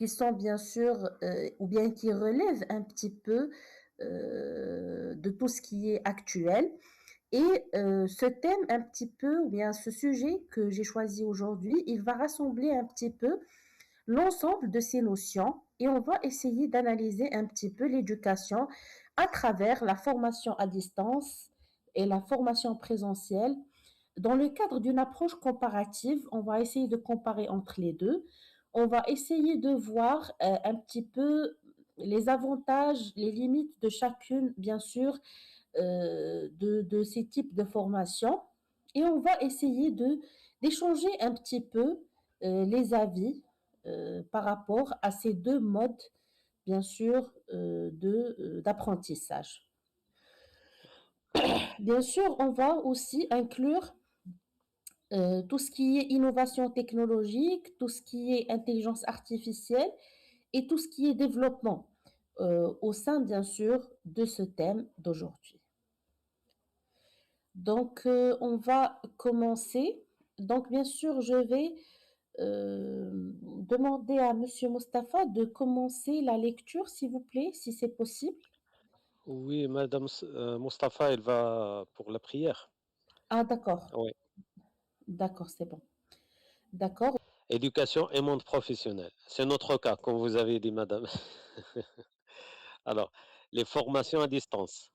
qui sont bien sûr, ou bien qui relèvent un petit peu de tout ce qui est actuel. Et ce thème un petit peu, ou bien ce sujet que j'ai choisi aujourd'hui, il va rassembler un petit peu l'ensemble de ces notions et on va essayer d'analyser un petit peu l'éducation à travers la formation à distance et la formation présentielle. Dans le cadre d'une approche comparative, on va essayer de comparer entre les deux. On va essayer de voir un petit peu les avantages, les limites de chacune, bien sûr, de ces types de formations. Et on va essayer d'échanger un petit peu les avis par rapport à ces deux modes, bien sûr, d'apprentissage. Bien sûr, on va aussi inclure tout ce qui est innovation technologique, tout ce qui est intelligence artificielle et tout ce qui est développement au sein, bien sûr, de ce thème d'aujourd'hui. Donc, on va commencer. Donc, bien sûr, je vais demander à Monsieur Mustapha de commencer la lecture, s'il vous plaît, si c'est possible. Oui, Madame Mustapha, elle va pour la prière. Ah, d'accord. Oui. D'accord, c'est bon. D'accord. Éducation et monde professionnel. C'est notre cas, comme vous avez dit, Madame. Alors, les formations à distance.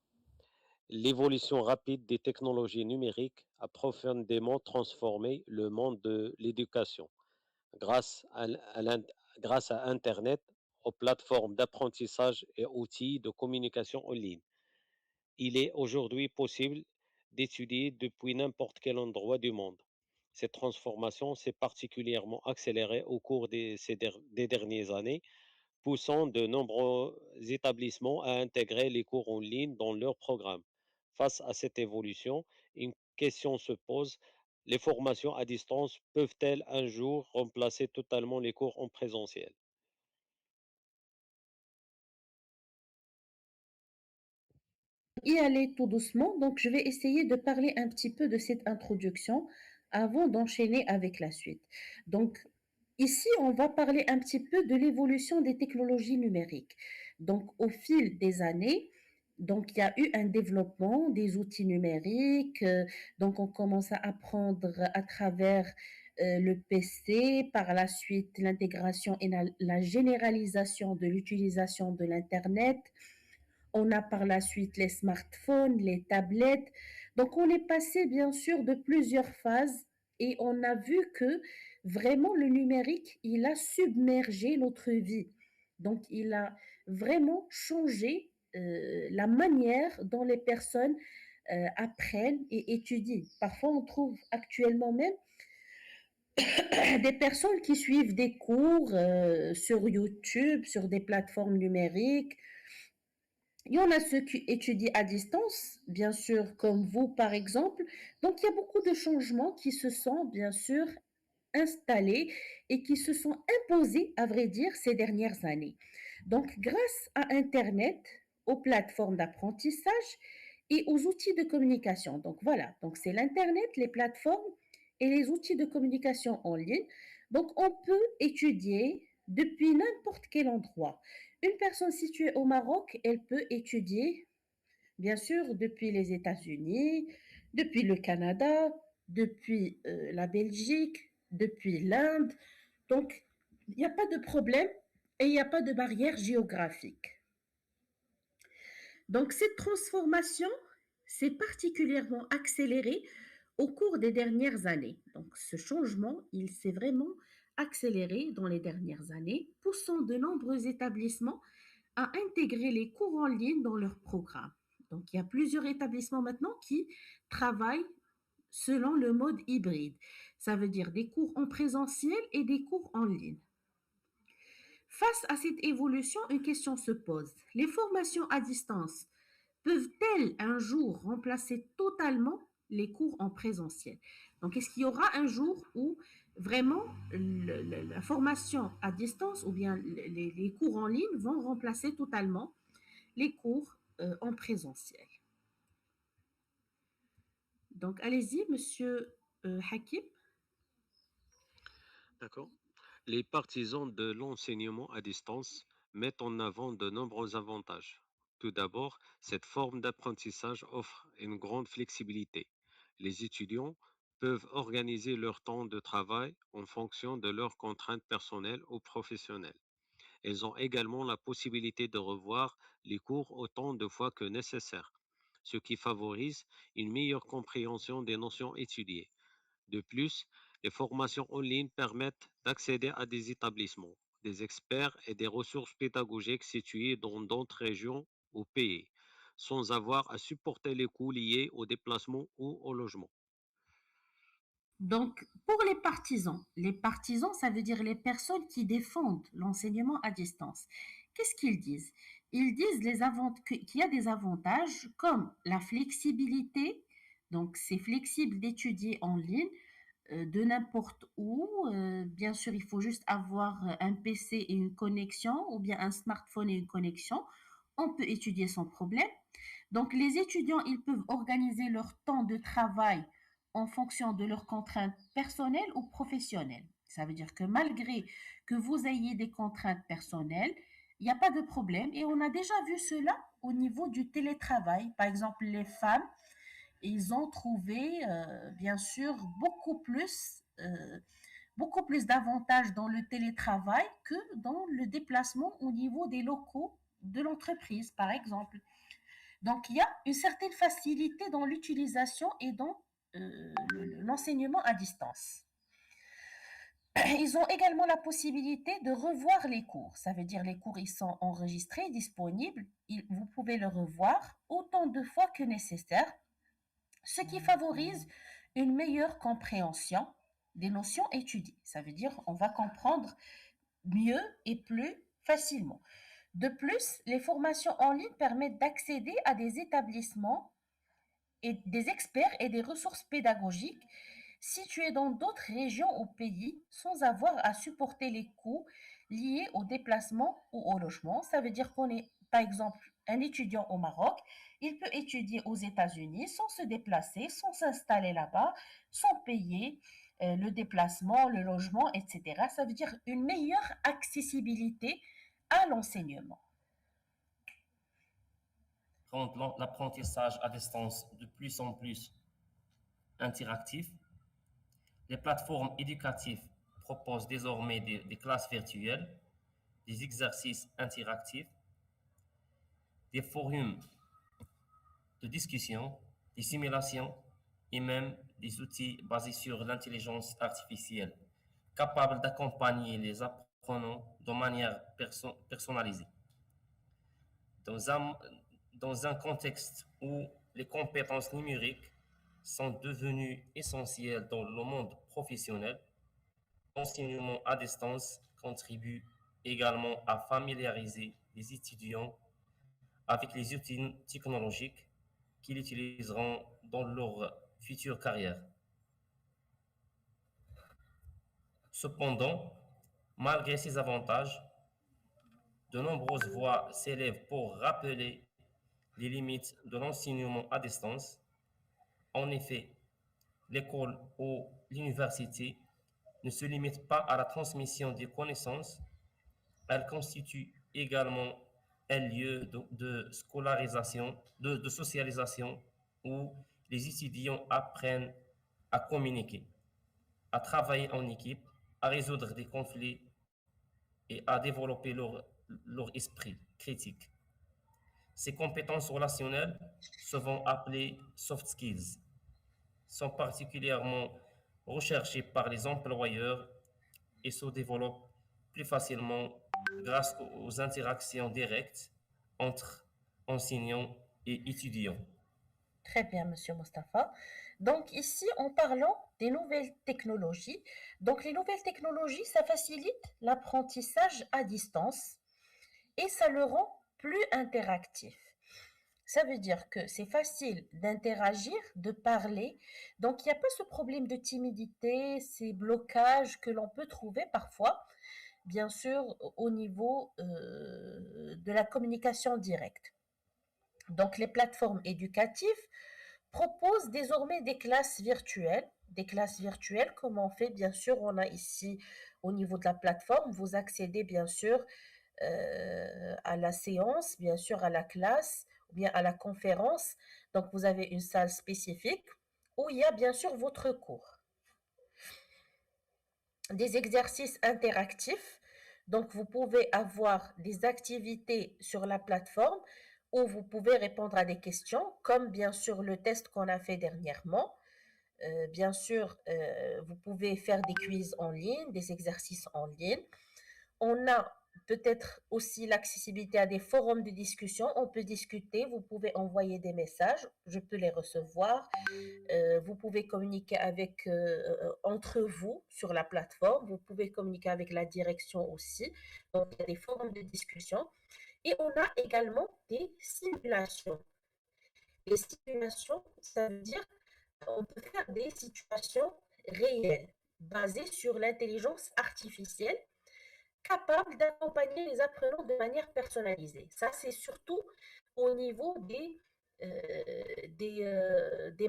L'évolution rapide des technologies numériques a profondément transformé le monde de l'éducation. Grâce grâce à Internet, aux plateformes d'apprentissage et outils de communication en ligne, il est aujourd'hui possible d'étudier depuis n'importe quel endroit du monde. Cette transformation s'est particulièrement accélérée au cours des dernières années, poussant de nombreux établissements à intégrer les cours en ligne dans leurs programmes. Face à cette évolution, une question se pose. Les formations à distance peuvent-elles un jour remplacer totalement les cours en présentiel? Y aller tout doucement. Donc, je vais essayer de parler un petit peu de cette introduction avant d'enchaîner avec la suite. Donc, ici, on va parler un petit peu de l'évolution des technologies numériques. Donc, au fil des années, donc il y a eu un développement des outils numériques. Donc, on commence à apprendre à travers le PC, par la suite l'intégration et la généralisation de l'utilisation de l'Internet. On a par la suite les smartphones, les tablettes. Donc, on est passé bien sûr de plusieurs phases et on a vu que vraiment le numérique, il a submergé notre vie. Donc, il a vraiment changé la manière dont les personnes apprennent et étudient. Parfois, on trouve actuellement même des personnes qui suivent des cours sur YouTube, sur des plateformes numériques. Il y en a ceux qui étudient à distance, bien sûr, comme vous par exemple. Donc, il y a beaucoup de changements qui se sont, bien sûr, installés et qui se sont imposés, à vrai dire, ces dernières années. Donc, grâce à Internet, aux plateformes d'apprentissage et aux outils de communication. Donc, voilà. Donc, c'est l'Internet, les plateformes et les outils de communication en ligne. Donc, on peut étudier depuis n'importe quel endroit. Une personne située au Maroc, elle peut étudier, bien sûr, depuis les États-Unis, depuis le Canada, depuis la Belgique, depuis l'Inde. Donc, il n'y a pas de problème et il n'y a pas de barrière géographique. Donc, cette transformation s'est particulièrement accélérée au cours des dernières années. Donc, ce changement, il s'est vraiment accéléré dans les dernières années, poussant de nombreux établissements à intégrer les cours en ligne dans leur programme. Donc, il y a plusieurs établissements maintenant qui travaillent selon le mode hybride. Ça veut dire des cours en présentiel et des cours en ligne. Face à cette évolution, une question se pose. Les formations à distance peuvent-elles un jour remplacer totalement les cours en présentiel? Donc, est-ce qu'il y aura un jour où vraiment la formation à distance ou bien les cours en ligne vont remplacer totalement les cours en présentiel? Donc, allez-y, monsieur Hakim. D'accord. Les partisans de l'enseignement à distance mettent en avant de nombreux avantages. Tout d'abord, cette forme d'apprentissage offre une grande flexibilité. Les étudiants peuvent organiser leur temps de travail en fonction de leurs contraintes personnelles ou professionnelles. Ils ont également la possibilité de revoir les cours autant de fois que nécessaire, ce qui favorise une meilleure compréhension des notions étudiées. De plus, les formations en ligne permettent d'accéder à des établissements, des experts et des ressources pédagogiques situés dans d'autres régions ou pays, sans avoir à supporter les coûts liés au déplacement ou au logement. Donc, pour les partisans, ça veut dire les personnes qui défendent l'enseignement à distance. Qu'est-ce qu'ils disent? Ils disent qu'il y a des avantages comme la flexibilité, donc c'est flexible d'étudier en ligne de n'importe où. Bien sûr, il faut juste avoir un PC et une connexion, ou bien un smartphone et une connexion. On peut étudier sans problème. Donc, les étudiants, ils peuvent organiser leur temps de travail en fonction de leurs contraintes personnelles ou professionnelles. Ça veut dire que malgré que vous ayez des contraintes personnelles, il n'y a pas de problème. Et on a déjà vu cela au niveau du télétravail. Par exemple, les femmes, ils ont trouvé, bien sûr, beaucoup plus d'avantages dans le télétravail que dans le déplacement au niveau des locaux de l'entreprise, par exemple. Donc, il y a une certaine facilité dans l'utilisation et dans l'enseignement à distance. Ils ont également la possibilité de revoir les cours. Ça veut dire les cours, ils sont enregistrés, disponibles. Vous pouvez le revoir autant de fois que nécessaire, ce qui favorise une meilleure compréhension des notions étudiées. Ça veut dire on va comprendre mieux et plus facilement. De plus, les formations en ligne permettent d'accéder à des établissements et des experts et des ressources pédagogiques situés dans d'autres régions ou pays sans avoir à supporter les coûts liés au déplacement ou au logement. Ça veut dire qu'on est, par exemple, un étudiant au Maroc, il peut étudier aux États-Unis sans se déplacer, sans s'installer là-bas, sans payer le déplacement, le logement, etc. Ça veut dire une meilleure accessibilité à l'enseignement. Rendre l'apprentissage à distance de plus en plus interactif. Les plateformes éducatives proposent désormais des classes virtuelles, des exercices interactifs, des forums de discussion, des simulations et même des outils basés sur l'intelligence artificielle, capables d'accompagner les apprenants de manière personnalisée. Dans un, dans un contexte où les compétences numériques sont devenues essentielles dans le monde professionnel, l'enseignement à distance contribue également à familiariser les étudiants avec les outils technologiques qu'ils utiliseront dans leur future carrière. Cependant, malgré ces avantages, de nombreuses voix s'élèvent pour rappeler les limites de l'enseignement à distance. En effet, l'école ou l'université ne se limitent pas à la transmission des connaissances, elles constituent également un lieu de scolarisation, de socialisation où les étudiants apprennent à communiquer, à travailler en équipe, à résoudre des conflits et à développer leur esprit critique. Ces compétences relationnelles, souvent appelées soft skills, sont particulièrement recherchées par les employeurs et se développent plus facilement grâce aux interactions directes entre enseignants et étudiants. Très bien, Monsieur Mustapha. Donc ici, en parlant des nouvelles technologies, donc les nouvelles technologies, ça facilite l'apprentissage à distance et ça le rend plus interactif. Ça veut dire que c'est facile d'interagir, de parler. Donc, il n'y a pas ce problème de timidité, ces blocages que l'on peut trouver parfois, bien sûr, au niveau de la communication directe. Donc, les plateformes éducatives proposent désormais des classes virtuelles. Des classes virtuelles, comme on fait, bien sûr, on a ici au niveau de la plateforme, vous accédez bien sûr à la séance, bien sûr à la classe, ou bien à la conférence. Donc, vous avez une salle spécifique où il y a bien sûr votre cours. Des exercices interactifs. Donc, vous pouvez avoir des activités sur la plateforme où vous pouvez répondre à des questions, comme bien sûr le test qu'on a fait dernièrement. Bien sûr, vous pouvez faire des quiz en ligne, des exercices en ligne. On a peut-être aussi l'accessibilité à des forums de discussion. On peut discuter, vous pouvez envoyer des messages, je peux les recevoir. Vous pouvez communiquer avec entre vous sur la plateforme. Vous pouvez communiquer avec la direction aussi. Donc, il y a des forums de discussion. Et on a également des simulations. Les simulations, ça veut dire on peut faire des situations réelles basées sur l'intelligence artificielle capable d'accompagner les apprenants de manière personnalisée. Ça, c'est surtout au niveau des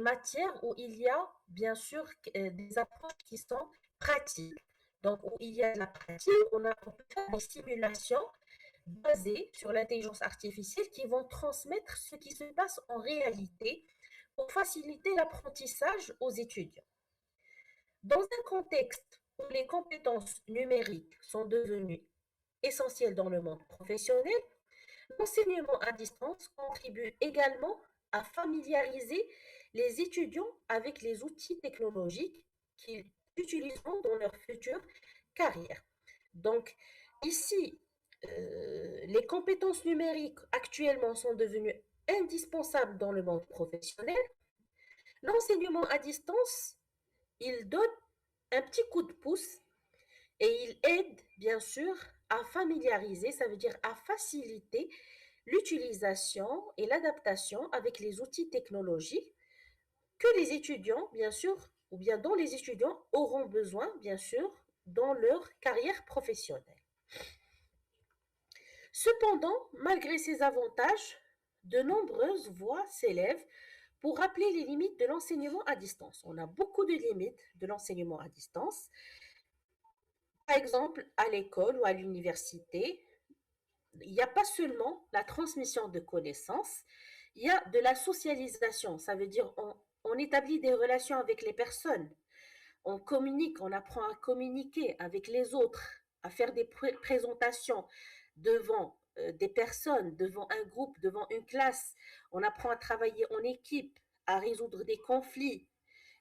matières où il y a bien sûr des approches qui sont pratiques. Donc, où il y a de la pratique, on peut faire des simulations basées sur l'intelligence artificielle qui vont transmettre ce qui se passe en réalité pour faciliter l'apprentissage aux étudiants. Dans un contexte où les compétences numériques sont devenues essentielles dans le monde professionnel, l'enseignement à distance contribue également à familiariser les étudiants avec les outils technologiques qu'ils utiliseront dans leur future carrière. Donc, ici, les compétences numériques actuellement sont devenues indispensables dans le monde professionnel. L'enseignement à distance, il donne un petit coup de pouce et il aide bien sûr à familiariser, ça veut dire à faciliter l'utilisation et l'adaptation avec les outils technologiques que les étudiants, bien sûr, ou bien dont les étudiants auront besoin, bien sûr, dans leur carrière professionnelle. Cependant, malgré ces avantages, de nombreuses voix s'élèvent pour rappeler les limites de l'enseignement à distance. On a beaucoup de limites de l'enseignement à distance. Par exemple, à l'école ou à l'université, il n'y a pas seulement la transmission de connaissances, il y a de la socialisation. Ça veut dire on établit des relations avec les personnes, on communique, on apprend à communiquer avec les autres, à faire des présentations devant des personnes, devant un groupe, devant une classe. On apprend à travailler en équipe, à résoudre des conflits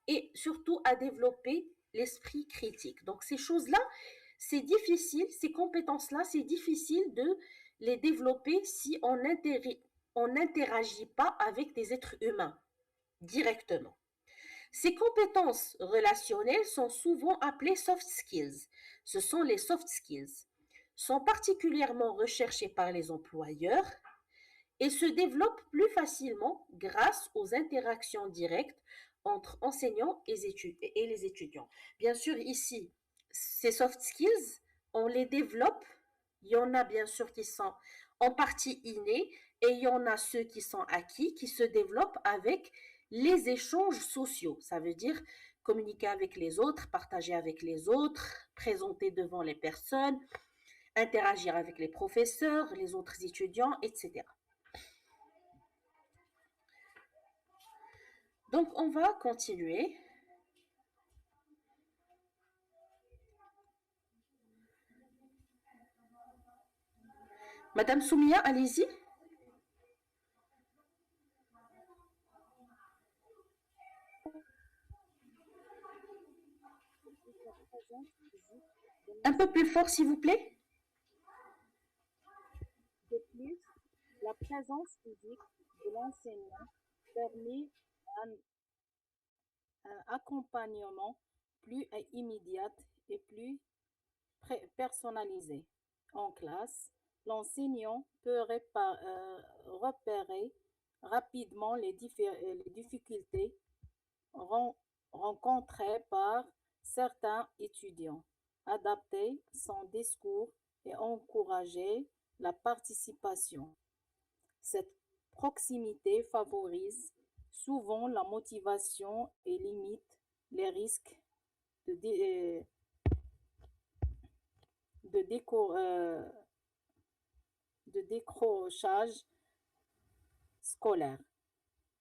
et surtout à développer l'esprit critique. Donc ces choses-là, c'est difficile, ces compétences-là, c'est difficile de les développer si on n'interagit pas avec des êtres humains directement. Ces compétences relationnelles sont souvent appelées soft skills. Ce sont les soft skills. Sont particulièrement recherchées par les employeurs et se développent plus facilement grâce aux interactions directes entre enseignants et les étudiants. Bien sûr, ici, ces soft skills, on les développe. Il y en a bien sûr qui sont en partie innés et il y en a ceux qui sont acquis, qui se développent avec les échanges sociaux. Ça veut dire communiquer avec les autres, partager avec les autres, présenter devant les personnes, interagir avec les professeurs, les autres étudiants, etc. Donc, on va continuer. Madame Soumia, allez-y. Un peu plus fort, s'il vous plaît. De plus, la présence physique de l'enseignant permet un accompagnement plus immédiat et plus personnalisé. En classe, l'enseignant peut repérer rapidement les difficultés rencontrées par certains étudiants, adapter son discours et encourager la participation. Cette proximité favorise souvent la motivation et limite les risques de de, de décrochage scolaire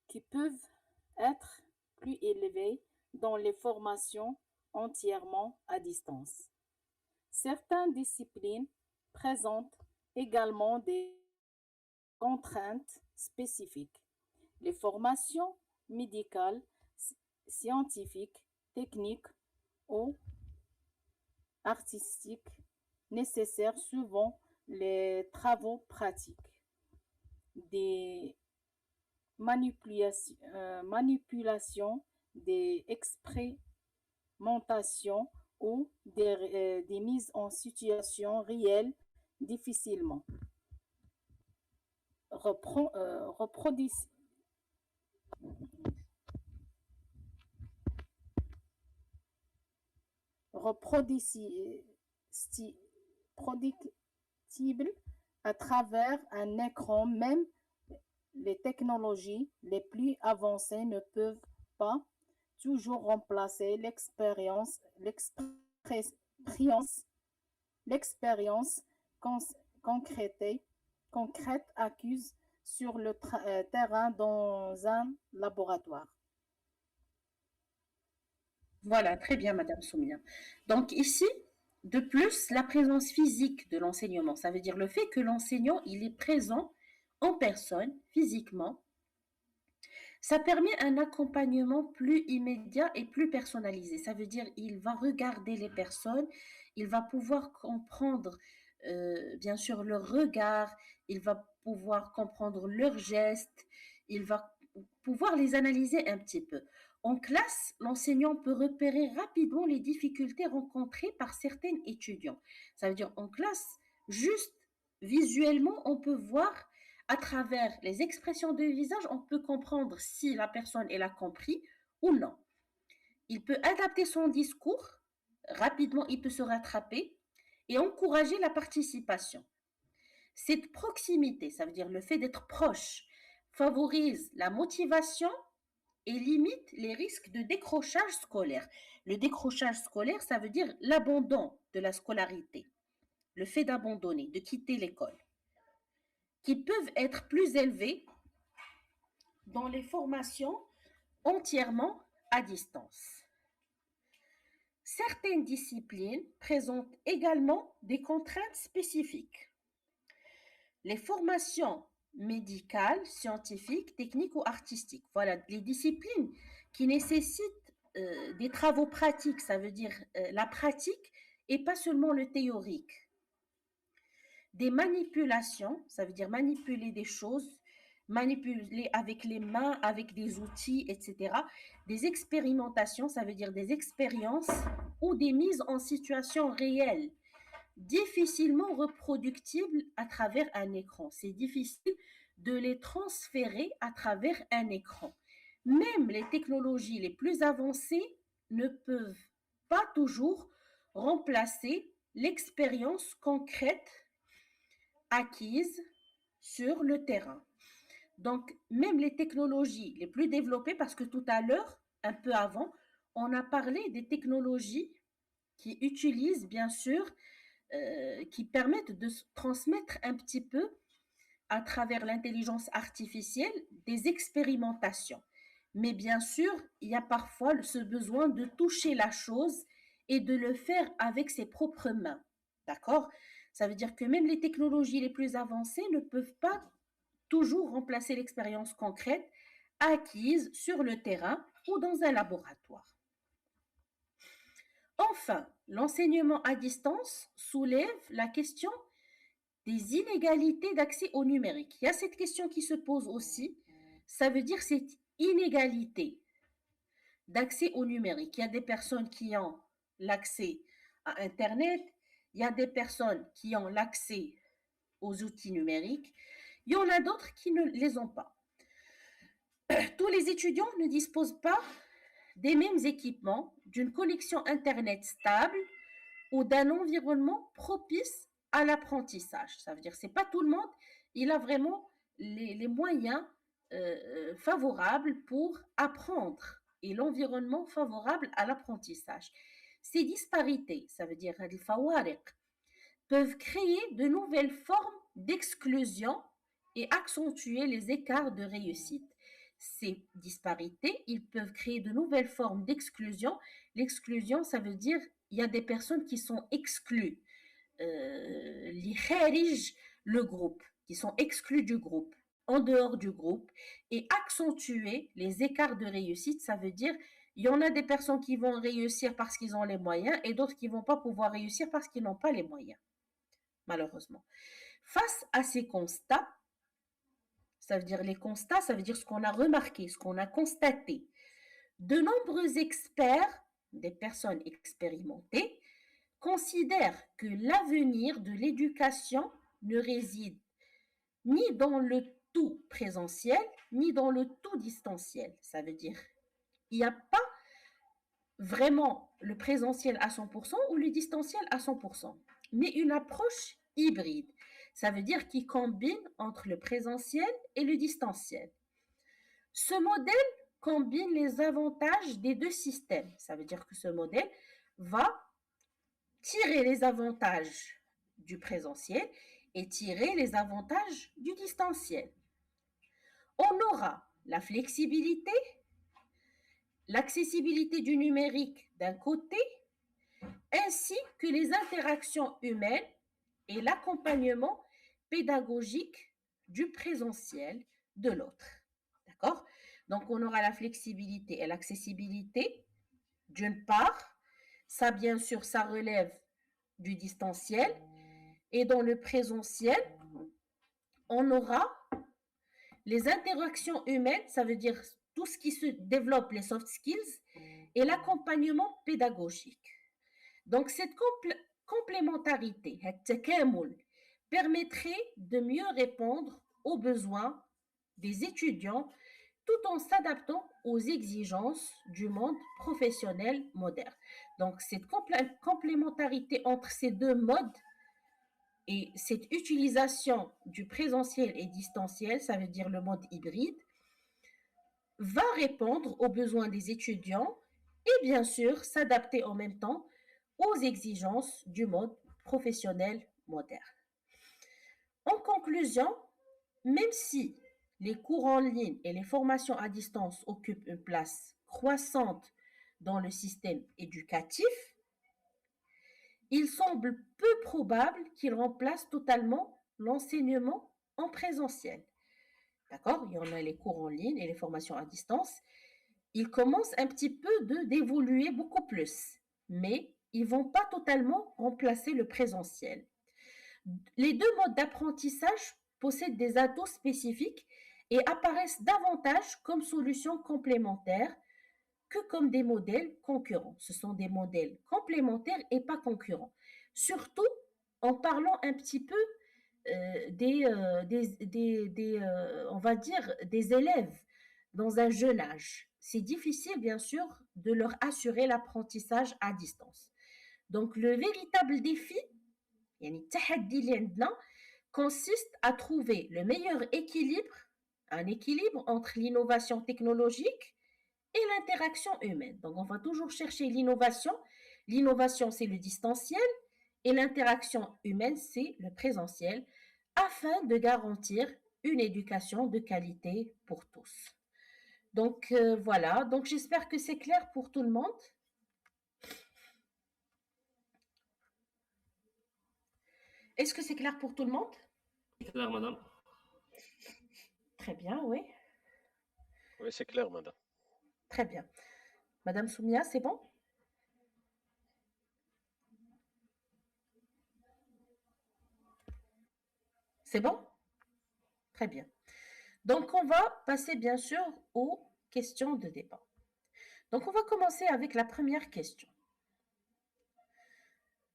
qui peuvent être plus élevés dans les formations entièrement à distance. Certaines disciplines présentent également des contraintes spécifiques. Les formations médicales, scientifiques, techniques ou artistiques nécessitent souvent les travaux pratiques, des manipulations, des expérimentations ou des mises en situation réelles difficilement reproducibles à travers un écran. Même les technologies les plus avancées ne peuvent pas toujours remplacer l'expérience con- concrète, concrète acquise sur le terrain dans un laboratoire. Voilà, très bien, Madame Soumia. Donc ici, de plus, la présence physique de l'enseignement, ça veut dire le fait que l'enseignant, il est présent en personne, physiquement, ça permet un accompagnement plus immédiat et plus personnalisé. Ça veut dire il va regarder les personnes, il va pouvoir comprendre bien sûr leur regard, il va pouvoir comprendre leurs gestes, il va pouvoir les analyser un petit peu. En classe, l'enseignant peut repérer rapidement les difficultés rencontrées par certains étudiants. Ça veut dire en classe, juste visuellement, on peut voir à travers les expressions de visage, on peut comprendre si la personne elle a compris ou non. Il peut adapter son discours, rapidement il peut se rattraper et encourager la participation. Cette proximité, ça veut dire le fait d'être proche, favorise la motivation et limite les risques de décrochage scolaire. Le décrochage scolaire, ça veut dire l'abandon de la scolarité, le fait d'abandonner, de quitter l'école, qui peuvent être plus élevés dans les formations entièrement à distance. Certaines disciplines présentent également des contraintes spécifiques. Les formations médicales, scientifiques, techniques ou artistiques. Voilà, les disciplines qui nécessitent des travaux pratiques, ça veut dire la pratique et pas seulement le théorique. Des manipulations, ça veut dire manipuler des choses, manipuler avec les mains, avec des outils, etc. Des expérimentations, ça veut dire des expériences ou des mises en situation réelle, difficilement reproductibles à travers un écran. C'est difficile de les transférer à travers un écran. Même les technologies les plus avancées ne peuvent pas toujours remplacer l'expérience concrète acquises sur le terrain. Donc, même les technologies les plus développées, parce que tout à l'heure, un peu avant, on a parlé des technologies qui utilisent, bien sûr, qui permettent de transmettre un petit peu à travers l'intelligence artificielle des expérimentations. Mais bien sûr, il y a parfois ce besoin de toucher la chose et de le faire avec ses propres mains. D'accord? Ça veut dire que même les technologies les plus avancées ne peuvent pas toujours remplacer l'expérience concrète acquise sur le terrain ou dans un laboratoire. Enfin, l'enseignement à distance soulève la question des inégalités d'accès au numérique. Il y a cette question qui se pose aussi. Ça veut dire cette inégalité d'accès au numérique. Il y a des personnes qui ont l'accès à Internet, il y a des personnes qui ont l'accès aux outils numériques, il y en a d'autres qui ne les ont pas. Tous les étudiants ne disposent pas des mêmes équipements, d'une connexion Internet stable ou d'un environnement propice à l'apprentissage. Ça veut dire que ce n'est pas tout le monde, il a vraiment les moyens favorables pour apprendre et l'environnement favorable à l'apprentissage. Ces disparités, ça veut dire peuvent créer de nouvelles formes d'exclusion et accentuer les écarts de réussite. Ces disparités, ils peuvent créer de nouvelles formes d'exclusion. L'exclusion, ça veut dire il y a des personnes qui sont exclues, les kharij, le groupe, qui sont exclus du groupe, en dehors du groupe, et accentuer les écarts de réussite, ça veut dire il y en a des personnes qui vont réussir parce qu'ils ont les moyens et d'autres qui vont pas pouvoir réussir parce qu'ils n'ont pas les moyens, malheureusement. Face à ces constats, ça veut dire les constats, ça veut dire ce qu'on a remarqué, ce qu'on a constaté. De nombreux experts, des personnes expérimentées, considèrent que l'avenir de l'éducation ne réside ni dans le tout présentiel, ni dans le tout distanciel. Ça veut dire il n'y a pas vraiment le présentiel à 100% ou le distanciel à 100%, mais une approche hybride. Ça veut dire qu'il combine entre le présentiel et le distanciel. Ce modèle combine les avantages des deux systèmes. Ça veut dire que ce modèle va tirer les avantages du présentiel et tirer les avantages du distanciel. On aura la flexibilité, l'accessibilité du numérique d'un côté, ainsi que les interactions humaines et l'accompagnement pédagogique du présentiel de l'autre. D'accord? Donc, on aura la flexibilité et l'accessibilité d'une part. Ça, bien sûr, ça relève du distanciel. Et dans le présentiel, on aura les interactions humaines, ça veut dire tout ce qui se développe, les soft skills, et l'accompagnement pédagogique. Donc, cette complémentarité, permettrait de mieux répondre aux besoins des étudiants tout en s'adaptant aux exigences du monde professionnel moderne. Donc, cette complémentarité entre ces deux modes et cette utilisation du présentiel et distanciel, ça veut dire le mode hybride, va répondre aux besoins des étudiants et bien sûr s'adapter en même temps aux exigences du mode professionnel moderne. En conclusion, même si les cours en ligne et les formations à distance occupent une place croissante dans le système éducatif, il semble peu probable qu'ils remplacent totalement l'enseignement en présentiel. D'accord? Il y en a les cours en ligne et les formations à distance. Ils commencent un petit peu d'évoluer beaucoup plus, mais ils ne vont pas totalement remplacer le présentiel. Les deux modes d'apprentissage possèdent des atouts spécifiques et apparaissent davantage comme solutions complémentaires que comme des modèles concurrents. Ce sont des modèles complémentaires et pas concurrents. Surtout en parlant un petit peu on va dire, des élèves dans un jeune âge. C'est difficile, bien sûr, de leur assurer l'apprentissage à distance. Donc, le véritable défi, يعني التحدي اللي عندنا, consiste à trouver le meilleur équilibre, un équilibre entre l'innovation technologique et l'interaction humaine. Donc, on va toujours chercher l'innovation. L'innovation, c'est le distanciel et l'interaction humaine, c'est le présentiel, afin de garantir une éducation de qualité pour tous. Donc, voilà. Donc, j'espère que c'est clair pour tout le monde. Est-ce que c'est clair pour tout le monde? C'est clair, madame. Très bien, oui. Oui, c'est clair, madame. Très bien. Madame Soumia, c'est bon? C'est bon? Très bien. Donc, on va passer bien sûr aux questions de débat. Donc, on va commencer avec la première question.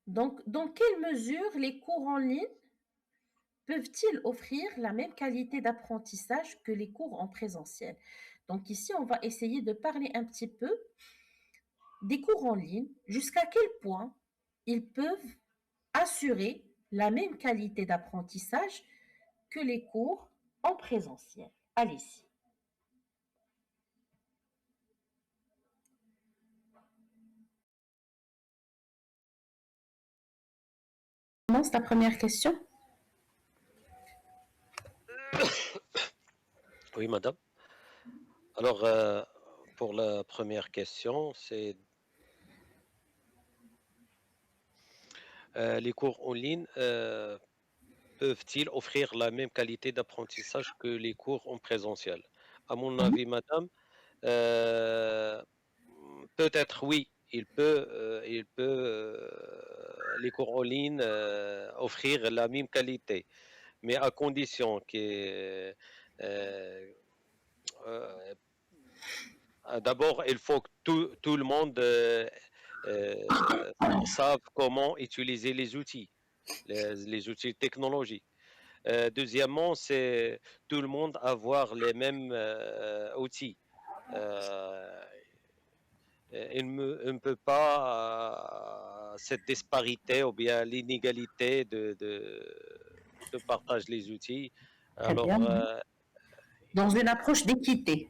Donc, dans quelle mesure les cours en ligne peuvent-ils offrir la même qualité d'apprentissage que les cours en présentiel? Donc, ici, on va essayer de parler un petit peu des cours en ligne, jusqu'à quel point ils peuvent assurer la même qualité d'apprentissage que les cours en présentiel. Allez-y. commence ta première question? Oui, madame. Alors, pour la première question, c'est les cours en ligne peuvent-ils offrir la même qualité d'apprentissage que les cours en présentiel? À mon Mhm. avis, madame, euh, peut-être oui, les cours en ligne offrir la même qualité, mais à condition que euh, euh, d'abord, il faut que tout le monde sache comment utiliser les outils, les outils technologiques. Deuxièmement, c'est tout le monde avoir les mêmes outils. Euh, il ne peut pas cette disparité ou bien l'inégalité de partage les outils. Très bien. Alors, Dans une approche d'équité.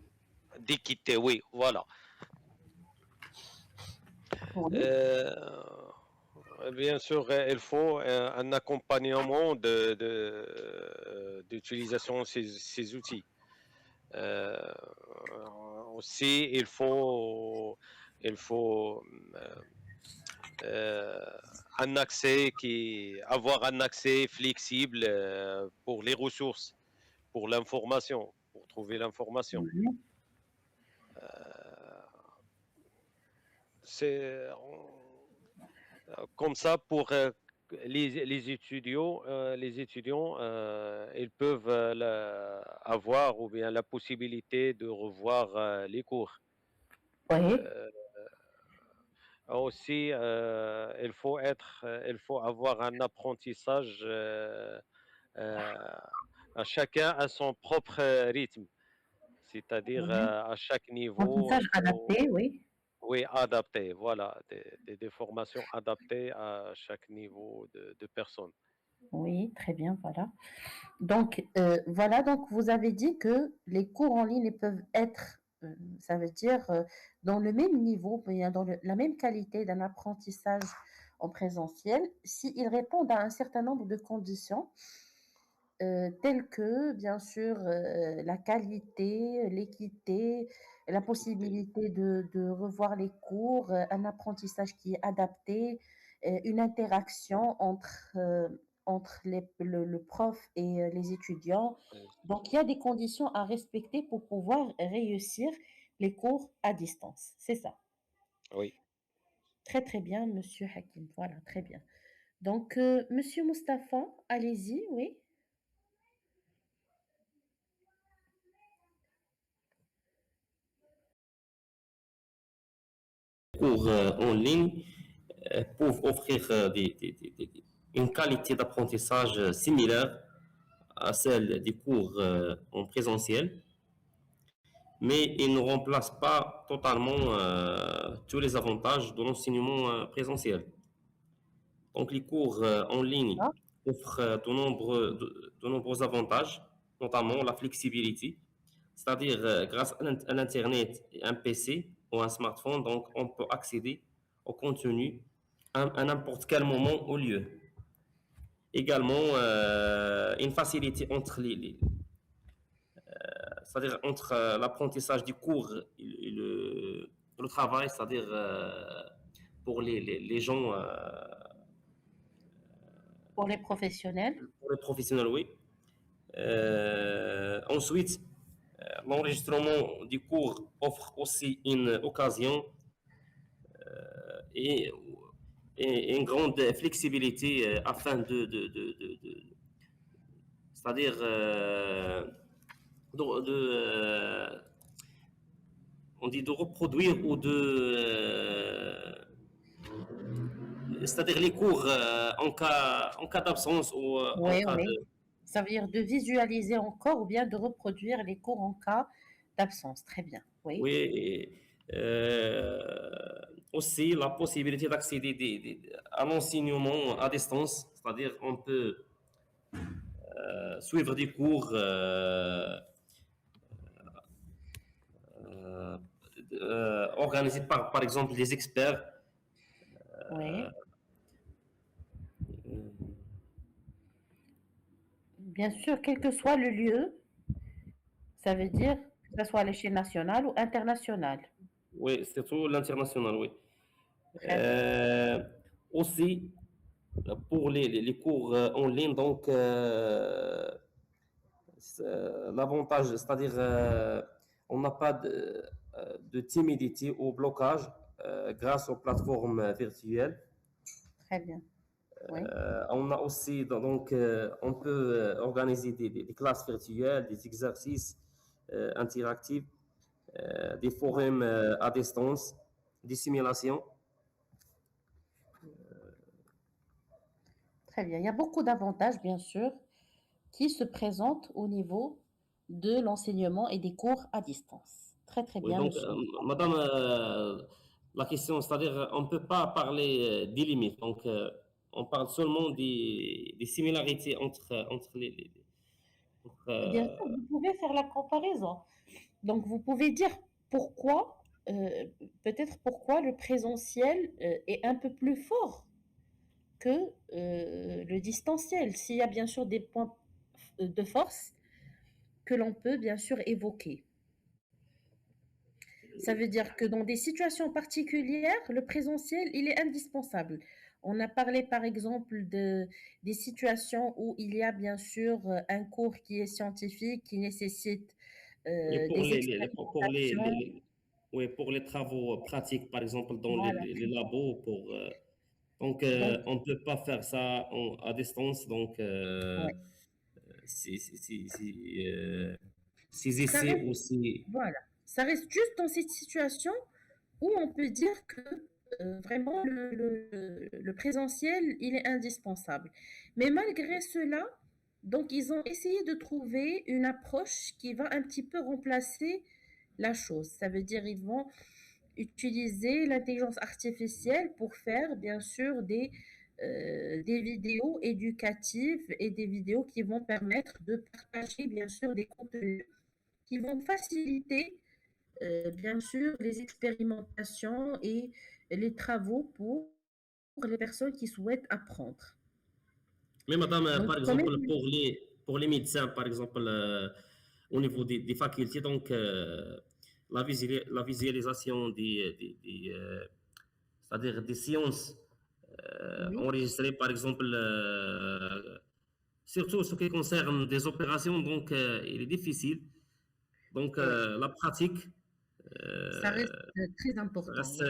d'équité, oui, voilà. Oui. Euh, Bien sûr, il faut un accompagnement d'utilisation de ces outils. Euh, Aussi, il faut euh, avoir un accès flexible pour les ressources, pour l'information, pour trouver l'information. Oui. Euh, c'est comme ça pour les étudiants, ils peuvent avoir ou bien la possibilité de revoir les cours. Oui. Euh, Aussi, il faut avoir un apprentissage euh, à chacun à son propre rythme, c'est-à-dire Oui. à chaque niveau, Apprentissage adapté, oui. oui, adapté, voilà, des formations adaptées à chaque niveau de personne. Oui, très bien, voilà. Donc, voilà, donc vous avez dit que les cours en ligne peuvent être, ça veut dire, dans le même niveau, bien dans la même qualité d'un apprentissage en présentiel, s'ils répondent à un certain nombre de conditions, telles que, bien sûr, la qualité, l'équité, la possibilité de revoir les cours, un apprentissage qui est adapté, une interaction entre le prof et les étudiants. Donc, il y a des conditions à respecter pour pouvoir réussir les cours à distance. C'est ça. Oui. Très, très bien, Monsieur Hakim. Voilà, très bien. Donc, Monsieur Mustapha, allez-y, oui. Cours en ligne peuvent offrir une qualité d'apprentissage similaire à celle des cours en présentiel, mais ils ne remplacent pas totalement tous les avantages de l'enseignement présentiel. Donc, les cours en ligne Ah, offrent de nombreux avantages, notamment la flexibilité, c'est-à-dire grâce à l'Internet et un PC ou un smartphone, donc on peut accéder au contenu à n'importe quel moment au lieu. Également, une facilité entre c'est-à-dire entre l'apprentissage du cours et le travail, c'est-à-dire pour les gens, pour les professionnels. pour les professionnels, oui. Ensuite, l'enregistrement du cours offre aussi une occasion et, et une grande flexibilité afin c'est-à-dire on dit de reproduire ou c'est-à-dire les cours en cas d'absence ou en Oui, cas oui. de Ça veut dire de visualiser encore ou bien de reproduire les cours en cas d'absence. Très bien. Oui. oui, aussi la possibilité d'accéder à l'enseignement à distance, c'est-à-dire on peut suivre des cours euh, organisés par exemple des experts. Oui. Bien sûr, quel que soit le lieu, ça veut dire que ce soit à l'échelle nationale ou internationale. Oui, surtout l'international, oui. Très bien. Euh, Aussi, pour les cours en ligne, donc l'avantage, c'est-à-dire on n'a pas de timidité ou blocage grâce aux plateformes virtuelles. Très bien. Oui. On a aussi, donc, on peut organiser des classes virtuelles, des exercices interactifs, des forums à distance, des simulations. Très bien. Il y a beaucoup d'avantages, bien sûr, qui se présentent au niveau de l'enseignement et des cours à distance. Très, très Oui, bien, donc, monsieur. madame, la question, c'est-à-dire, on ne peut pas parler des limites. Donc, on parle seulement des similarités entre entre, Bien sûr, vous pouvez faire la comparaison. Donc, vous pouvez dire pourquoi, peut-être pourquoi le présentiel est un peu plus fort que le distanciel, s'il y a bien sûr des points de force que l'on peut bien sûr évoquer. Ça veut dire que dans des situations particulières, le présentiel, il est indispensable. On a parlé par exemple des situations où il y a bien sûr un cours qui est scientifique, qui nécessite et pour des expérimentations. oui, pour les travaux pratiques, par exemple, dans Voilà. les labos, donc, Donc, on ne peut pas faire ça à distance. Donc, ouais. si, si, si, si, ces Ça essais reste, aussi. voilà. Ça reste juste dans cette situation où on peut dire que vraiment le présentiel, il est indispensable. Mais malgré cela, donc ils ont essayé de trouver une approche qui va un petit peu remplacer la chose. Ça veut dire ils vont utiliser l'intelligence artificielle pour faire bien sûr des vidéos éducatives et des vidéos qui vont permettre de partager bien sûr des contenus qui vont faciliter bien sûr, les expérimentations et les travaux pour les personnes qui souhaitent apprendre. Mais madame, Donc, par quand même, exemple, pour les médecins, par exemple, au niveau des facultés, donc, la visualisation c'est-à-dire des séances oui, enregistrées, par exemple, surtout ce qui concerne des opérations, donc, il est difficile. Donc, oui, la pratique ça reste euh, très important, reste oui,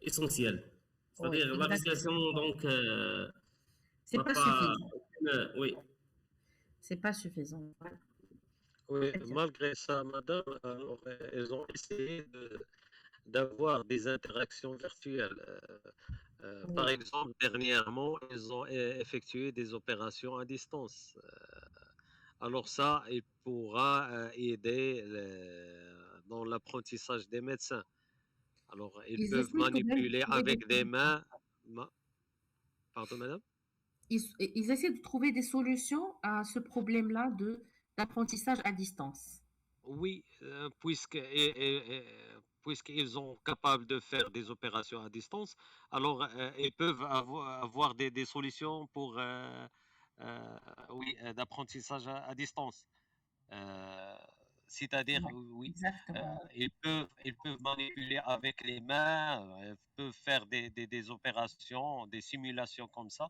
essentielle. oui, C'est-à-dire la exactement. visualisation, donc, C'est n'a pas pas suffisant, oui. c'est pas suffisant. Voilà, Oui, très bien. malgré ça, madame, alors, elles ont essayé d'avoir des interactions virtuelles. Par Oui, exemple, dernièrement, ils ont effectué des opérations à distance. Alors ça, il pourra aider dans l'apprentissage des médecins. Alors, ils ils peuvent essaient quand même de manipuler trouver des avec des solutions. mains. Pardon, madame? Ils essaient de trouver des solutions à ce problème-là d'apprentissage à distance. Oui, puisqu'ils sont capables de faire des opérations à distance, alors ils peuvent avoir des solutions pour oui, d'apprentissage à distance. Euh, C'est-à-dire, Ouais, oui, exactement. ils peuvent manipuler avec les mains, ils peuvent faire des opérations, des simulations comme ça,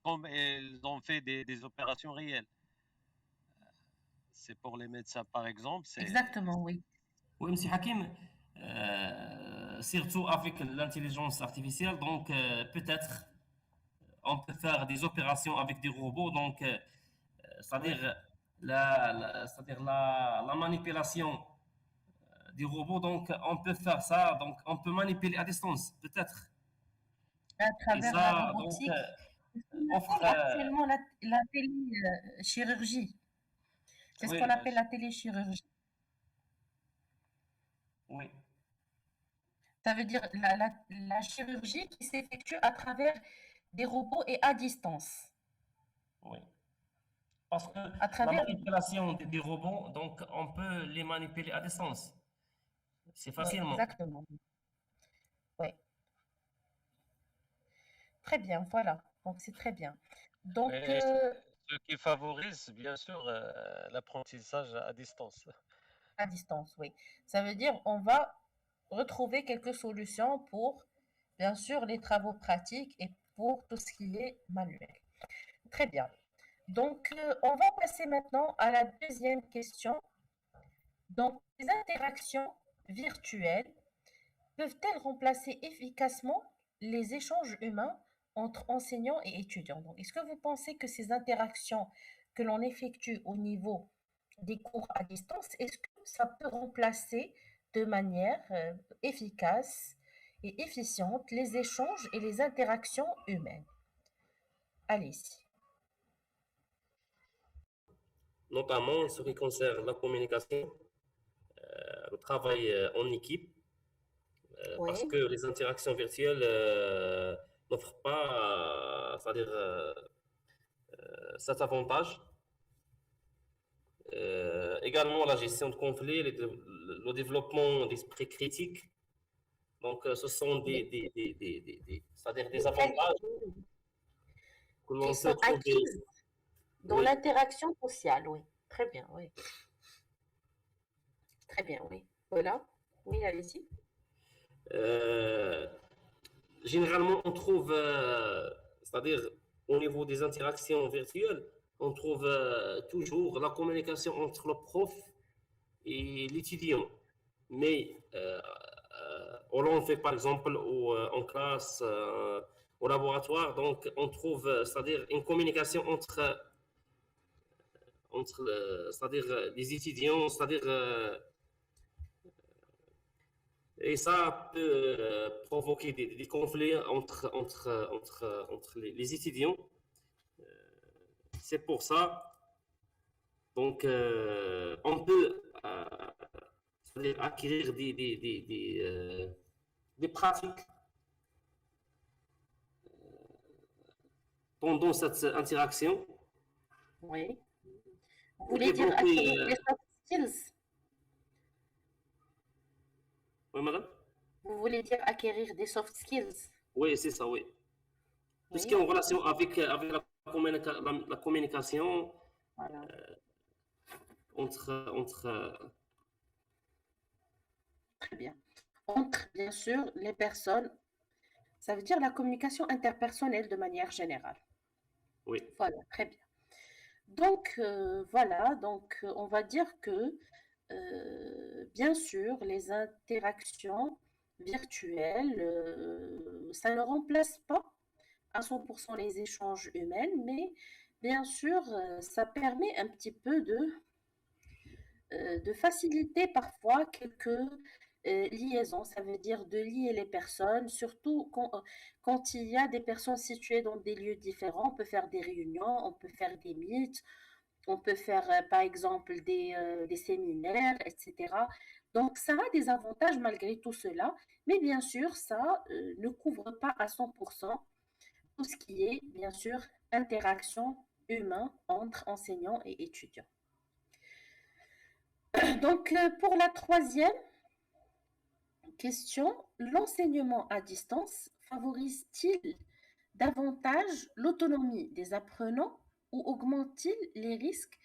comme ils ont fait des opérations réelles. C'est pour les médecins, par exemple, Exactement, oui. Oui, monsieur Hakim, surtout avec l'intelligence artificielle, donc peut-être on peut faire des opérations avec des robots, donc ouais. c'est-à-dire c'est-à-dire la manipulation des robots, donc on peut faire ça, donc on peut manipuler à distance, peut-être. À Et travers la ça, donc, robotique, c'est ce qu'on offre, appelle actuellement la téléchirurgie. C'est ce oui, qu'on appelle la téléchirurgie. oui, Ça veut dire la chirurgie qui s'effectue à travers des robots et à distance. oui. Parce que À la travers, manipulation des robots, donc on peut les manipuler à distance. C'est oui, facilement. exactement. Oui, très bien, voilà. Donc c'est très bien. Donc, Et Ce qui favorise, bien sûr, l'apprentissage à distance. À distance, oui. Ça veut dire on va retrouver quelques solutions pour, bien sûr, les travaux pratiques et pour tout ce qui est manuel. Très bien. Donc, on va passer maintenant à la deuxième question. Donc, les interactions virtuelles peuvent-elles remplacer efficacement les échanges humains entre enseignants et étudiants? Donc, est-ce que vous pensez que ces interactions que l'on effectue au niveau des cours à distance, est-ce que ça peut remplacer de manière efficace et efficiente les échanges et les interactions humaines? Allez-y. Notamment en ce qui concerne la communication, le travail en équipe, parce Oui, que les interactions virtuelles n'offrent pas, c'est-à-dire cet avantage. Également la gestion de conflits, le développement d'esprit critique. Donc, ce sont les, c'est-à-dire les des avantages qualités que qui l'on peut sont trouver. acquises dans Oui. l'interaction sociale, oui. Très bien, oui. Très bien, oui. Voilà. Oui, allez-y. Euh, Généralement, on trouve, c'est-à-dire au niveau des interactions virtuelles, on trouve toujours la communication entre le prof et l'étudiant. Mais on l'on fait par exemple en classe, au laboratoire, donc on trouve, c'est-à-dire une communication entre c'est-à-dire les étudiants, c'est-à-dire et ça peut provoquer des conflits entre les étudiants. C'est pour ça, donc, on peut c'est-à-dire acquérir des pratiques pendant cette interaction Oui. Vous pour voulez dire développer. acquérir des soft skills? Oui, madame? Vous voulez dire acquérir des soft skills? Oui, c'est ça, oui. Tout ce qui est Oui. en relation avec la communication Voilà. entre Très bien. Entre, bien sûr, les personnes, ça veut dire la communication interpersonnelle de manière générale. oui. Voilà, très bien. Donc, voilà, donc on va dire que, bien sûr, les interactions virtuelles, ça ne remplace pas à 100% les échanges humains, mais bien sûr, ça permet un petit peu de faciliter parfois quelques liaisons, ça veut dire de lier les personnes, surtout quand il y a des personnes situées dans des lieux différents. On peut faire des réunions, on peut faire des meets, on peut faire par exemple des séminaires, etc. Donc ça a des avantages malgré tout cela, mais bien sûr, ça ne couvre pas à 100% tout ce qui est bien sûr interaction humaine entre enseignants et étudiants. Donc pour la troisième question, l'enseignement à distance favorise-t-il davantage l'autonomie des apprenants ou augmente-t-il les risques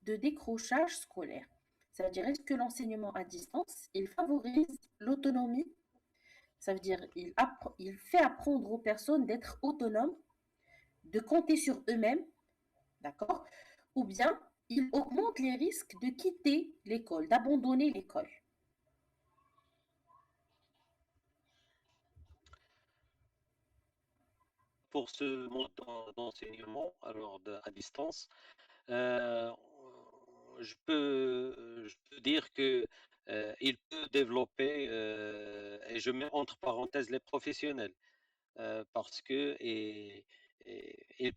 de décrochage scolaire? Ça veut dire, est-ce que l'enseignement à distance, il favorise l'autonomie? Ça veut dire, il fait apprendre aux personnes d'être autonomes, de compter sur eux-mêmes, d'accord? Ou bien, il augmente les risques de quitter l'école, d'abandonner l'école. Pour ce mode d'enseignement, alors à distance, euh, je peux dire que il peut développer, et je mets entre parenthèses les professionnels, parce que il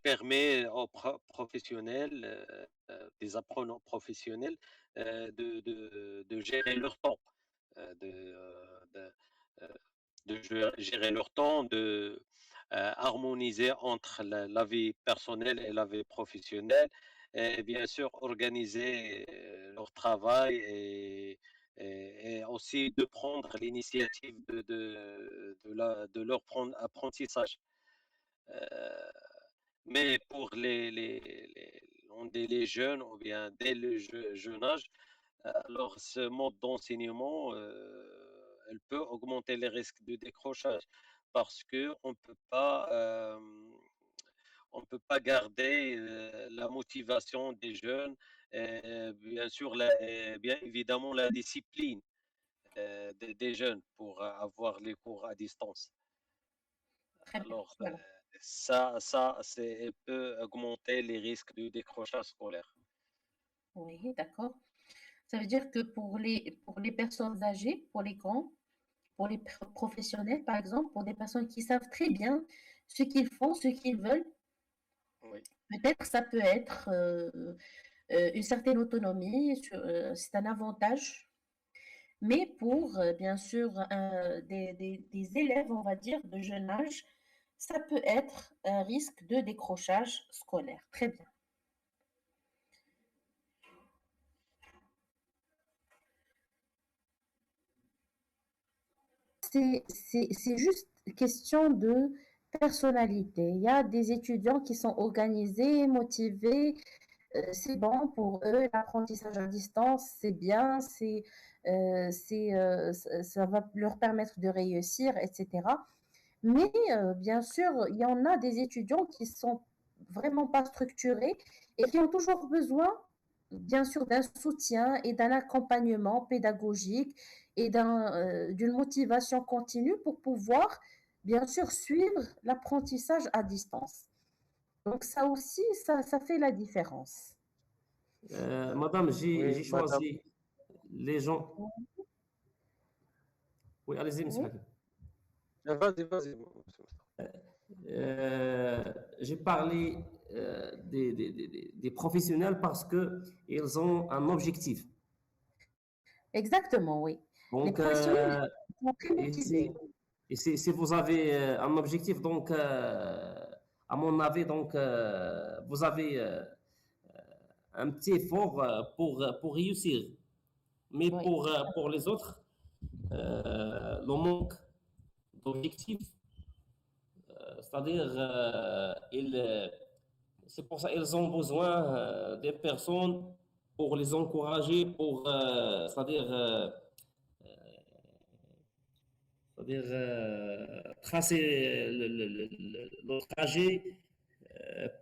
permet aux professionnels, des apprenants professionnels, de gérer leur temps, de, euh, gérer leur temps, de harmoniser entre la vie personnelle et la vie professionnelle, et bien sûr organiser leur travail et aussi de prendre l'initiative de leur apprentissage. Euh, mais pour dès les jeunes ou bien dès le jeune âge, alors ce mode d'enseignement, elle peut augmenter les risques de décrochage parce que on peut pas garder la motivation des jeunes, bien sûr, bien évidemment la discipline des jeunes pour avoir les cours à distance. Très bien. Alors, Voilà. ça peut augmenter les risques de décrochage scolaire. Oui, d'accord. Ça veut dire que pour les personnes âgées, pour les grands, pour les professionnels, par exemple, pour des personnes qui savent très bien ce qu'ils font, ce qu'ils veulent, Oui, peut-être ça peut être une certaine autonomie, c'est un avantage. Mais pour, bien sûr, des élèves, on va dire, de jeune âge, ça peut être un risque de décrochage scolaire. Très bien. C'est juste question de personnalité. Il y a des étudiants qui sont organisés, motivés, c'est bon pour eux, l'apprentissage à distance, c'est bien, ça va leur permettre de réussir, etc. Mais bien sûr, il y en a des étudiants qui sont vraiment pas structurés et qui ont toujours besoin, bien sûr, d'un soutien et d'un accompagnement pédagogique et d'une motivation continue pour pouvoir, bien sûr, suivre l'apprentissage à distance. Donc ça aussi, ça fait la différence. Madame, oui, j'ai madame. choisi les gens. Oui, allez-y, monsieur Oui, Hakim. Vas-y, vas-y, monsieur Moustapha. J'ai parlé des professionnels parce qu'ils ont un objectif. exactement, oui. Les Donc, professionnels sont très et motivés. si vous avez un objectif, donc, à mon avis, donc, vous avez un petit effort pour réussir. Mais Oui, pour les autres, le manque d'objectif, c'est-à-dire, c'est pour ça qu'ils ont besoin des personnes pour les encourager, pour, tracer le trajet.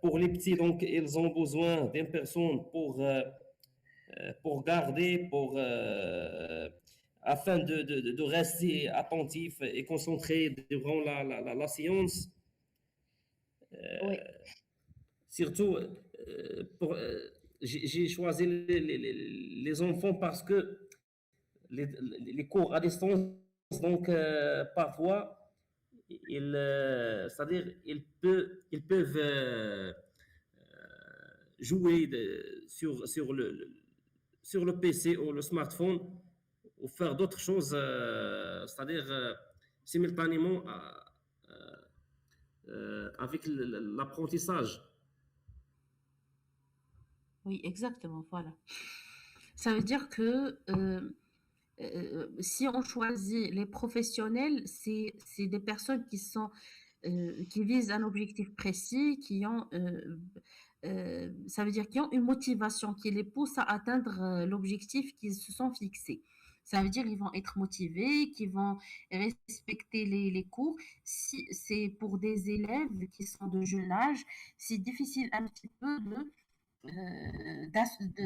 Pour les petits, donc, ils ont besoin d'une personne pour garder, afin de rester attentif et concentré durant la séance. oui, Surtout, j'ai choisi les enfants parce que les cours à distance, donc parfois, c'est-à-dire ils peuvent jouer sur le PC ou le smartphone ou faire d'autres choses, c'est-à-dire simultanément avec l'apprentissage. oui, exactement, voilà. Ça veut dire que si on choisit les professionnels, c'est des personnes qui visent un objectif précis, ça veut dire qu'ils ont une motivation qui les pousse à atteindre l'objectif qu'ils se sont fixés. Ça veut dire qu'ils vont être motivés, qu'ils vont respecter les cours. Si c'est pour des élèves qui sont de jeune âge, c'est difficile un petit peu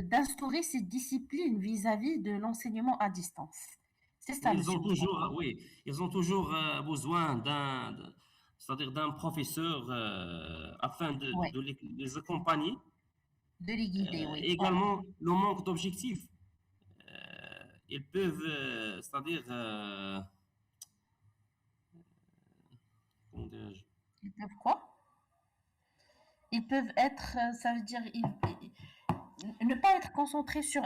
d'instaurer cette discipline vis-à-vis de l'enseignement à distance. C'est ça, Ils monsieur ont toujours, Moustapha. oui, ils ont toujours besoin c'est-à-dire d'un professeur afin Oui, de les accompagner. de les guider, oui. Voilà. Également, le manque d'objectifs. Ils peuvent, c'est-à-dire, comment dirais-je, Ils peuvent quoi? Ils peuvent être, ça veut dire, ne pas être concentrés sur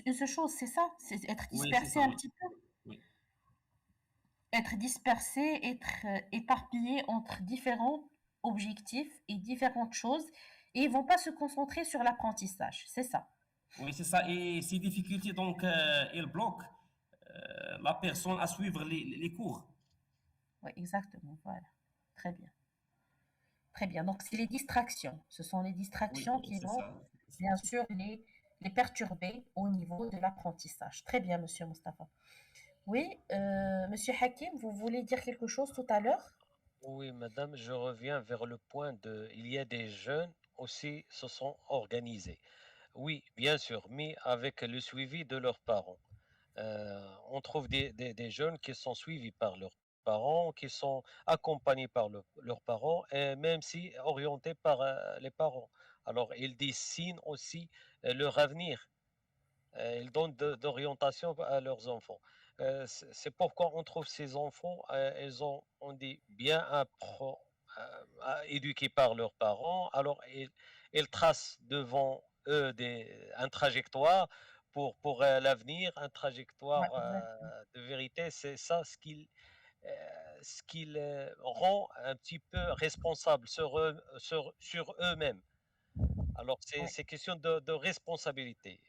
une seule chose, c'est ça? C'est être oui, c'est dispersé ça, un oui. petit peu? Oui. Être dispersé, être éparpillé entre différents objectifs et différentes choses, et ils vont pas se concentrer sur l'apprentissage, c'est ça? Oui, c'est ça. Et ces difficultés, donc, elles bloquent la personne à suivre les cours. Oui, exactement, voilà. Très bien. Très bien. Donc, c'est les distractions. Ce sont les Oui, distractions qui c'est vont ça. bien sûr, les perturber au niveau de l'apprentissage. Très bien, Monsieur Mustapha. Oui, Monsieur Hakim, vous voulez dire quelque chose tout à l'heure? Oui, madame, je reviens vers le point de, il y a des jeunes aussi se sont organisés. Oui, bien sûr, mais avec le suivi de leurs parents. On trouve des jeunes qui sont suivis par leurs parents, qui sont accompagnés par leurs parents, et même si orientés par les parents. Alors, ils dessinent aussi leur avenir. Ils donnent d'orientation à leurs enfants. C'est pourquoi on trouve ces enfants, ils ont, on dit, bien éduqués par leurs parents. Alors, ils tracent devant eux un trajectoire pour l'avenir, un Ouais, trajectoire exactement. de vérité. C'est ça ce qui les rend un petit peu responsables sur eux-mêmes. Alors, Ouais, c'est question de responsabilité.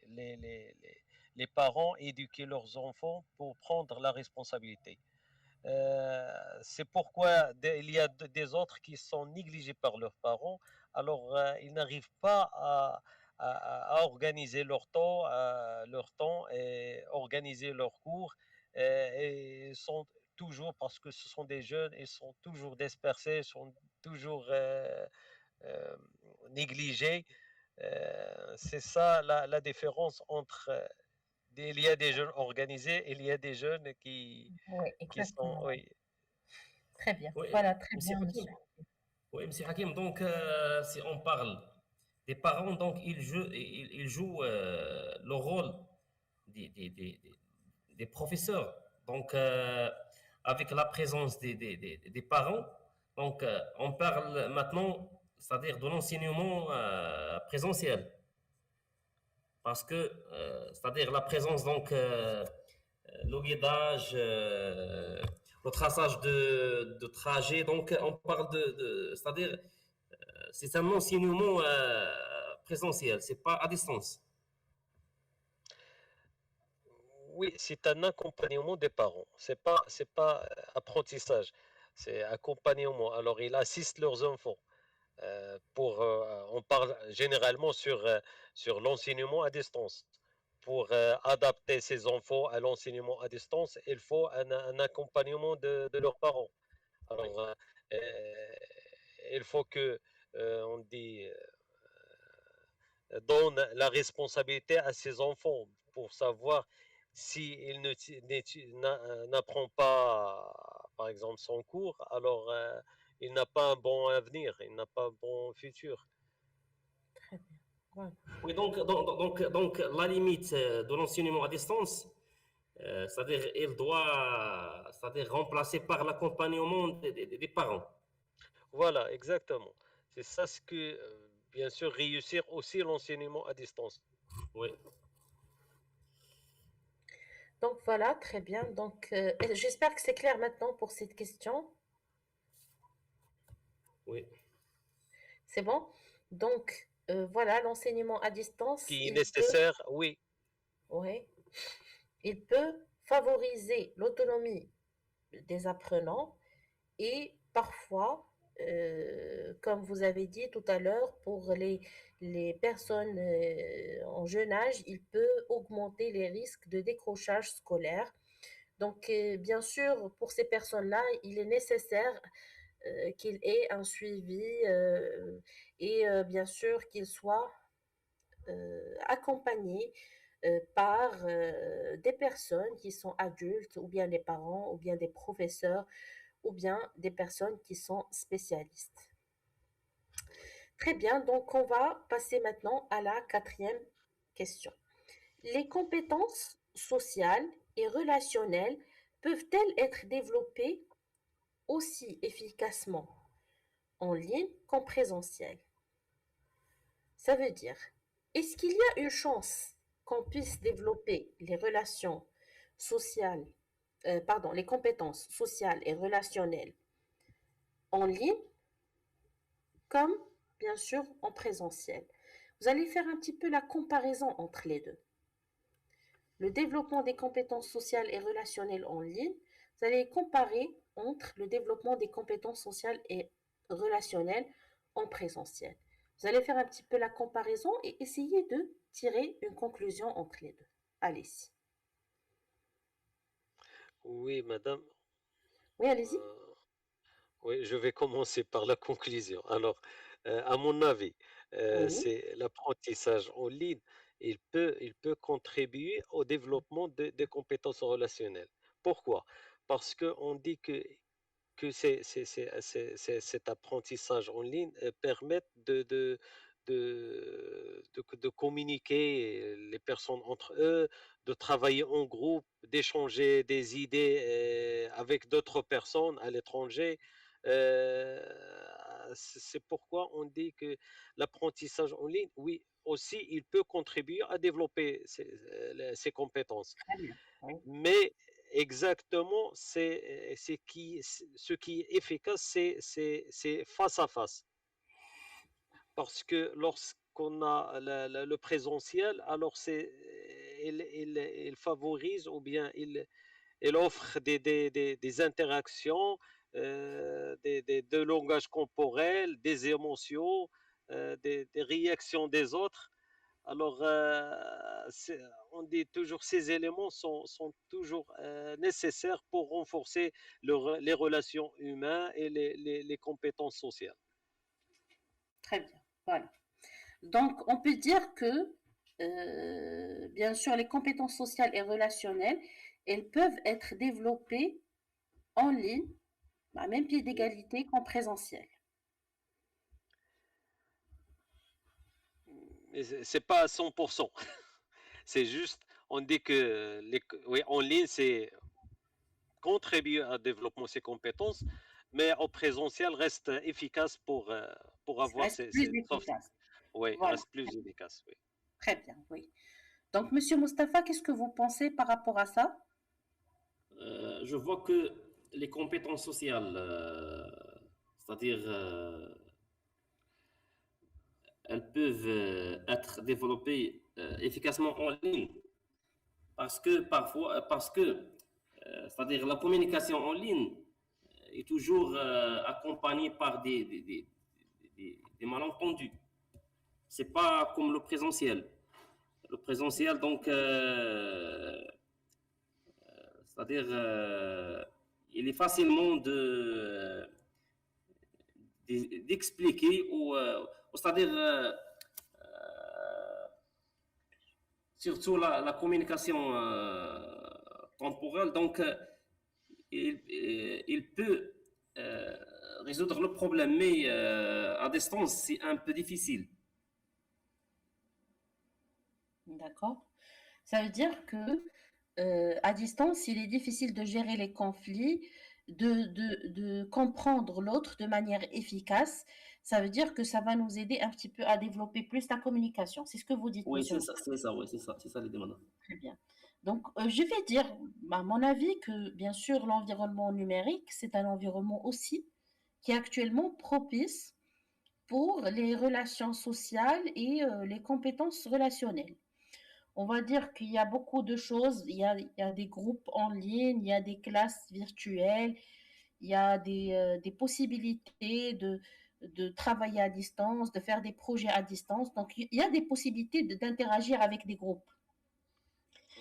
Les parents éduquer leurs enfants pour prendre la responsabilité. C'est pourquoi il y a des autres qui sont négligés par leurs parents. Alors, ils n'arrivent pas à organiser leur temps et organiser leurs cours. Et ils sont toujours, parce que ce sont des jeunes, ils sont toujours dispersés, sont toujours euh, négligés. C'est ça la différence entre il y a des jeunes organisés et il y a des jeunes ouais, qui sont, exactement. oui, Très bien. Oui, Voilà, très Monsieur bien, Hakim. monsieur. Oui, Monsieur Hakim. Donc, si on parle des parents, donc ils jouent le rôle des, des, des, des- des professeurs. Donc, avec la présence des parents, donc on parle maintenant, c'est-à-dire de l'enseignement présentiel, parce que, c'est-à-dire la présence donc le guidage, le traçage de trajet. Donc, on parle c'est-à-dire, c'est un enseignement présentiel, c'est pas à distance. oui, c'est un accompagnement des parents. C'est pas apprentissage, c'est accompagnement. Alors, ils assistent leurs enfants. On parle généralement sur l'enseignement à distance. Pour adapter ces enfants à l'enseignement à distance, il faut un accompagnement de leurs parents. Oui, Alors, euh, il faut que, on dit, donne la responsabilité à ses enfants pour savoir s'il n'apprend pas, par exemple, son cours, alors il n'a pas un bon avenir, il n'a pas un bon futur. Très bien. Voilà. oui, donc la limite de l'enseignement à distance, c'est-à-dire, il doit, c'est-à-dire remplacer par l'accompagnement des parents. Voilà, exactement. C'est ça ce que, bien sûr, réussir aussi l'enseignement à distance. Oui, Donc voilà, très bien. Donc j'espère que c'est clair maintenant pour cette question. oui, C'est bon? Donc voilà, l'enseignement à distance, Qui est nécessaire, oui, ouais, il peut favoriser l'autonomie des apprenants et parfois, comme vous avez dit tout à l'heure, pour les personnes en jeune âge, il peut augmenter les risques de décrochage scolaire. Donc, bien sûr, pour ces personnes-là, il est nécessaire qu'il ait un suivi et bien sûr qu'il soit accompagné par des personnes qui sont adultes ou bien des parents ou bien des professeurs ou bien des personnes qui sont spécialistes. Très bien, donc on va passer maintenant à la quatrième question. Les compétences sociales et relationnelles peuvent-elles être développées aussi efficacement en ligne qu'en présentiel? Ça veut dire, est-ce qu'il y a une chance qu'on puisse développer les relations sociales, pardon, les compétences sociales et relationnelles en ligne comme bien sûr en présentiel? Vous allez faire un petit peu la comparaison entre les deux. Le développement des compétences sociales et relationnelles en ligne, vous allez comparer entre le développement des compétences sociales et relationnelles en présentiel. Vous allez faire un petit peu la comparaison et essayer de tirer une conclusion entre les deux. Allez-y. Oui, madame. Oui, allez-y. euh, Oui, je vais commencer par la conclusion. Alors, à mon avis, Oui, c'est l'apprentissage en ligne, il peut contribuer au développement des compétences relationnelles. Pourquoi? Parce qu'on dit que cet apprentissage en ligne permet de communiquer les personnes entre eux, de travailler en groupe, d'échanger des idées avec d'autres personnes à l'étranger. Euh, c'est pourquoi on dit que l'apprentissage en ligne, oui, aussi, il peut contribuer à développer ces compétences. très bien. Oui, Mais exactement, ce qui est efficace, c'est face à face. Parce que lorsqu'on a le présentiel, alors il favorise ou bien il offre des interactions, de langage corporel, des émotions, des réactions des autres. Alors, on dit toujours ces éléments sont toujours nécessaires pour renforcer les relations humaines et les compétences sociales. très bien. Voilà. Donc, on peut dire que, bien sûr, les compétences sociales et relationnelles, elles peuvent être développées en ligne, à même pied Oui. d'égalité qu'en présentiel. Mais c'est pas à 100%. C'est juste, on dit que oui, en ligne, c'est contribuer à développement de ces compétences, mais au présentiel reste efficace pour Ça avoir reste plus ces soft. efficace. Oui, Voilà. reste plus efficace. Oui. Très bien, oui. Donc, Monsieur Mustapha, qu'est-ce que vous pensez par rapport à ça? Je vois que les compétences sociales, c'est-à-dire elles peuvent être développées efficacement en ligne parce que c'est-à-dire la communication en ligne est toujours accompagnée par des malentendus. C'est pas comme le présentiel. Le présentiel, donc, c'est-à-dire, il est facilement d'expliquer c'est-à-dire, surtout la communication temporelle, donc, il peut euh, résoudre le problème, mais à distance, c'est un peu difficile. D'accord. Ça veut dire que à distance, il est difficile de gérer les conflits, de comprendre l'autre de manière efficace. Ça veut dire que ça va nous aider un petit peu à développer plus la communication. C'est ce que vous dites, Oui, Monsieur Moustapha. c'est ça l'idée, madame. Très bien. Donc, je vais dire, à mon avis, que bien sûr, l'environnement numérique, c'est un environnement aussi qui est actuellement propice pour les relations sociales et les compétences relationnelles. On va dire qu'il y a beaucoup de choses. Il y a des groupes en ligne, il y a des classes virtuelles, il y a des possibilités de travailler à distance, de faire des projets à distance. Donc, il y a des possibilités d'interagir avec des groupes.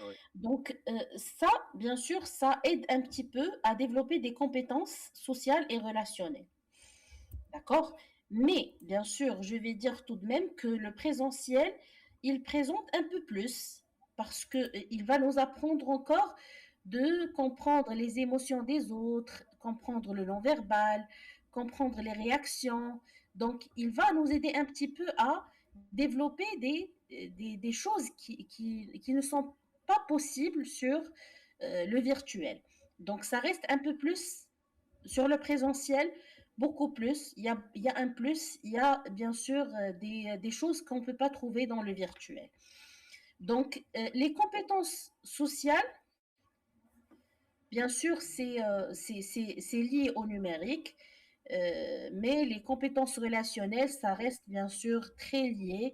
Oui. Donc, ça, bien sûr, ça aide un petit peu à développer des compétences sociales et relationnelles. D'accord? Mais, bien sûr, je vais dire tout de même que le présentiel, il présente un peu plus parce qu'il va nous apprendre encore de comprendre les émotions des autres, comprendre le non-verbal, comprendre les réactions. Donc, il va nous aider un petit peu à développer des choses qui ne sont pas possibles sur le virtuel. Donc, ça reste un peu plus sur le présentiel, beaucoup plus. Il y a un plus, il y a bien sûr des choses qu'on ne peut pas trouver dans le virtuel. Donc, les compétences sociales, bien sûr, c'est lié au numérique, mais les compétences relationnelles, ça reste bien sûr très lié,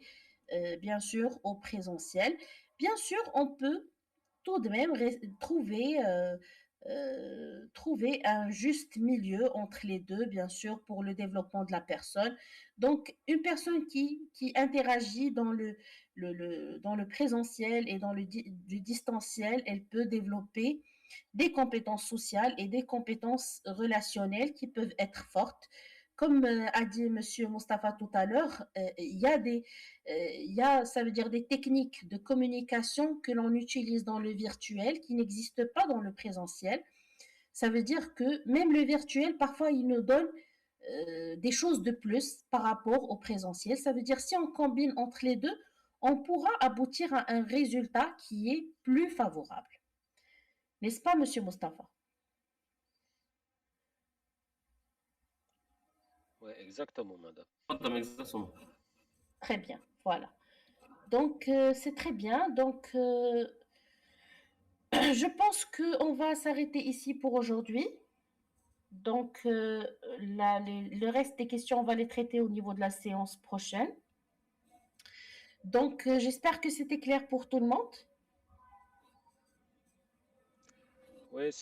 bien sûr, au présentiel. Bien sûr, on peut tout de même trouver trouver un juste milieu entre les deux, bien sûr, pour le développement de la personne. Donc, une personne qui interagit dans le présentiel et dans du distanciel, elle peut développer des compétences sociales et des compétences relationnelles qui peuvent être fortes. Comme a dit Monsieur Mustapha tout à l'heure, ça veut dire des techniques de communication que l'on utilise dans le virtuel qui n'existent pas dans le présentiel. Ça veut dire que même le virtuel, parfois, il nous donne des choses de plus par rapport au présentiel. Ça veut dire si on combine entre les deux, on pourra aboutir à un résultat qui est plus favorable. N'est-ce pas, Monsieur Mustapha? Oui, exactement, madame. تفضل exactement. Très bien, voilà. Donc, c'est très bien. Donc, je pense qu'on va s'arrêter ici pour aujourd'hui. Donc, le reste des questions, on va les traiter au niveau de la séance prochaine. Donc, j'espère que c'était clair pour tout le monde. Oui, c'est